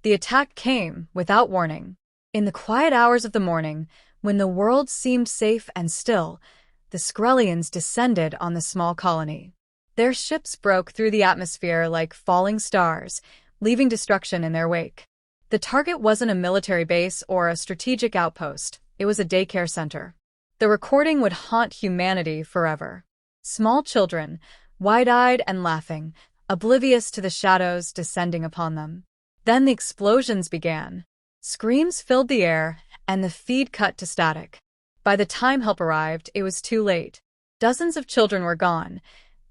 The attack came without warning. In the quiet hours of the morning, when the world seemed safe and still, the Skrellians descended on the small colony. Their ships broke through the atmosphere like falling stars, leaving destruction in their wake. The target wasn't a military base or a strategic outpost, it was a daycare center. The recording would haunt humanity forever. Small children, wide-eyed and laughing, oblivious to the shadows descending upon them. Then the explosions began. Screams filled the air, and the feed cut to static. By the time help arrived, it was too late. Dozens of children were gone,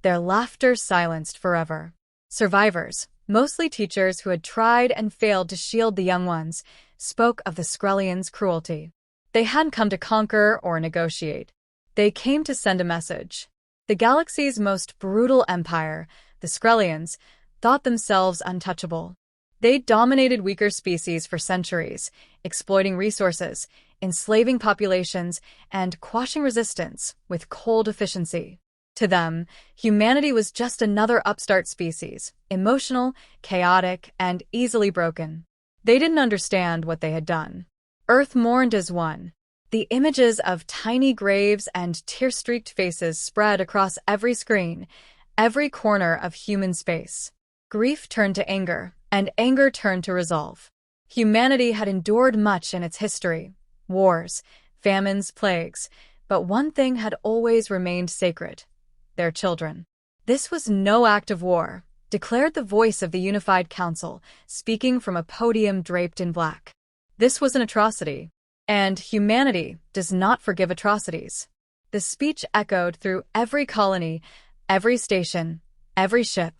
their laughter silenced forever. Survivors, mostly teachers who had tried and failed to shield the young ones, spoke of the Skrellians' cruelty. They hadn't come to conquer or negotiate. They came to send a message. The galaxy's most brutal empire, the Skrellians, thought themselves untouchable. They dominated weaker species for centuries, exploiting resources, enslaving populations, and quashing resistance with cold efficiency. To them, humanity was just another upstart species, emotional, chaotic, and easily broken. They didn't understand what they had done. Earth mourned as one. The images of tiny graves and tear-streaked faces spread across every screen, every corner of human space. Grief turned to anger, and anger turned to resolve. Humanity had endured much in its history: wars, famines, plagues, but one thing had always remained sacred: their children. This was no act of war, declared the voice of the unified council, speaking from a podium draped in black. This was an atrocity, and humanity does not forgive atrocities. The speech echoed through every colony, every station, every ship.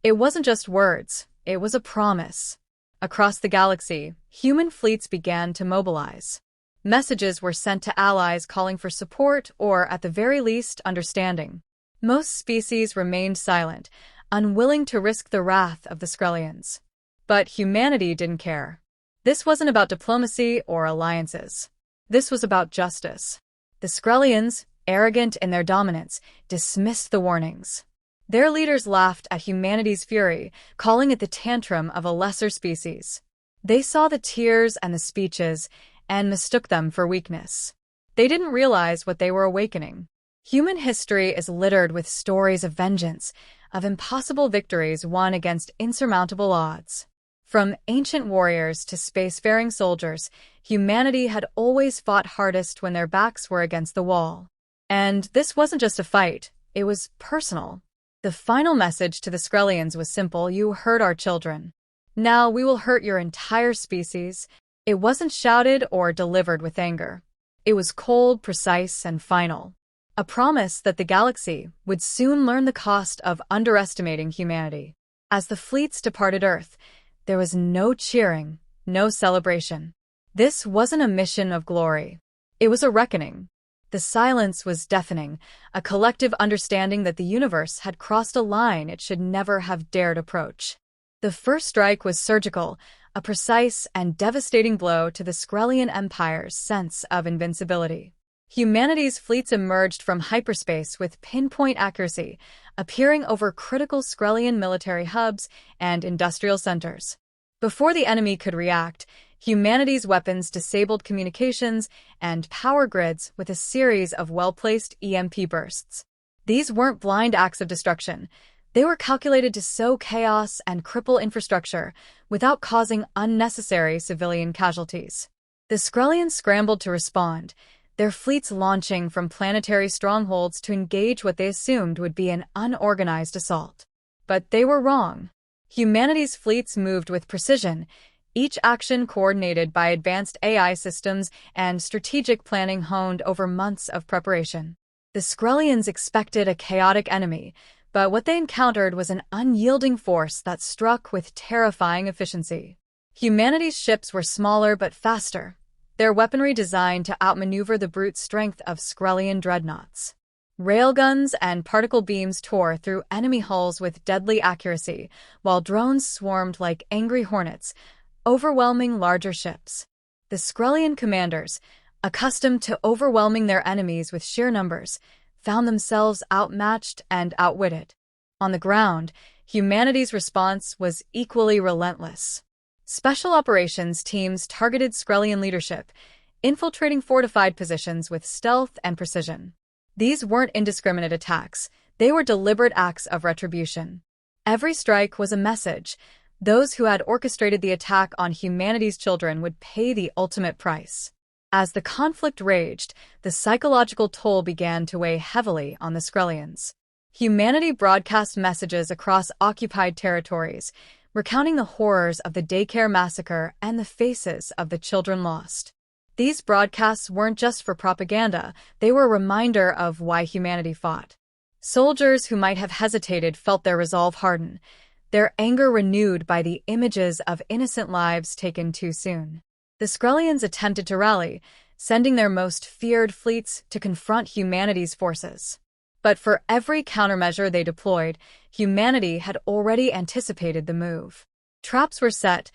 It wasn't just words, it was a promise. Across the galaxy, human fleets began to mobilize. Messages were sent to allies calling for support or, at the very least, understanding. Most species remained silent, unwilling to risk the wrath of the Skrellians. But humanity didn't care. This wasn't about diplomacy or alliances. This was about justice. The Skrellians, arrogant in their dominance, dismissed the warnings. Their leaders laughed at humanity's fury, calling it the tantrum of a lesser species. They saw the tears and the speeches and mistook them for weakness. They didn't realize what they were awakening. Human history is littered with stories of vengeance, of impossible victories won against insurmountable odds. From ancient warriors to spacefaring soldiers, humanity had always fought hardest when their backs were against the wall. And this wasn't just a fight, it was personal. The final message to the Skrellians was simple: you hurt our children. Now we will hurt your entire species. It wasn't shouted or delivered with anger. It was cold, precise, and final. A promise that the galaxy would soon learn the cost of underestimating humanity. As the fleets departed Earth, there was no cheering, no celebration. This wasn't a mission of glory. It was a reckoning. The silence was deafening, a collective understanding that the universe had crossed a line it should never have dared approach. The first strike was surgical, a precise and devastating blow to the Skrellian Empire's sense of invincibility. Humanity's fleets emerged from hyperspace with pinpoint accuracy, appearing over critical Skrellian military hubs and industrial centers. Before the enemy could react, humanity's weapons disabled communications and power grids with a series of well-placed EMP bursts. These weren't blind acts of destruction. They were calculated to sow chaos and cripple infrastructure without causing unnecessary civilian casualties. The Skrellians scrambled to respond, their fleets launching from planetary strongholds to engage what they assumed would be an unorganized assault. But they were wrong. Humanity's fleets moved with precision, each action coordinated by advanced AI systems and strategic planning honed over months of preparation. The Skrellians expected a chaotic enemy, but what they encountered was an unyielding force that struck with terrifying efficiency. Humanity's ships were smaller but faster, their weaponry designed to outmaneuver the brute strength of Skrellian dreadnoughts. Railguns and particle beams tore through enemy hulls with deadly accuracy, while drones swarmed like angry hornets, overwhelming larger ships. The Skrellian commanders, accustomed to overwhelming their enemies with sheer numbers, found themselves outmatched and outwitted. On the ground, humanity's response was equally relentless. Special operations teams targeted Skrellian leadership, infiltrating fortified positions with stealth and precision. These weren't indiscriminate attacks, they were deliberate acts of retribution. Every strike was a message. Those who had orchestrated the attack on humanity's children would pay the ultimate price. As the conflict raged, the psychological toll began to weigh heavily on the Skrellians. Humanity broadcast messages across occupied territories, recounting the horrors of the daycare massacre and the faces of the children lost. These broadcasts weren't just for propaganda, they were a reminder of why humanity fought. Soldiers who might have hesitated felt their resolve harden, their anger renewed by the images of innocent lives taken too soon. The Skrellians attempted to rally, sending their most feared fleets to confront humanity's forces. But for every countermeasure they deployed, humanity had already anticipated the move. Traps were set,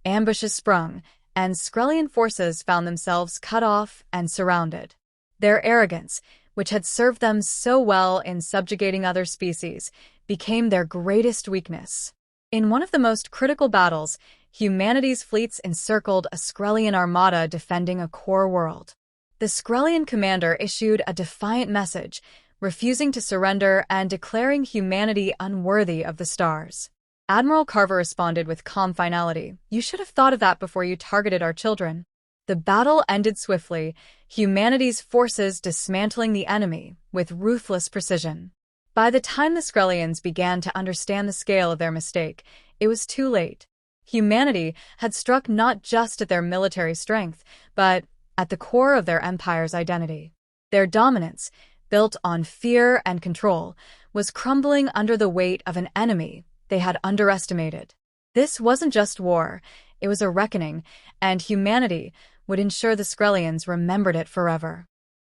ambushes sprung, and Skrellian forces found themselves cut off and surrounded. Their arrogance, which had served them so well in subjugating other species, became their greatest weakness. In one of the most critical battles, humanity's fleets encircled a Skrellian armada defending a core world. The Skrellian commander issued a defiant message, refusing to surrender and declaring humanity unworthy of the stars. Admiral Carver responded with calm finality, "You should have thought of that before you targeted our children." The battle ended swiftly, humanity's forces dismantling the enemy with ruthless precision. By the time the Skrellians began to understand the scale of their mistake, it was too late. Humanity had struck not just at their military strength, but at the core of their empire's identity. Their dominance, built on fear and control, was crumbling under the weight of an enemy they had underestimated. This wasn't just war, it was a reckoning, and humanity would ensure the Skrellians remembered it forever.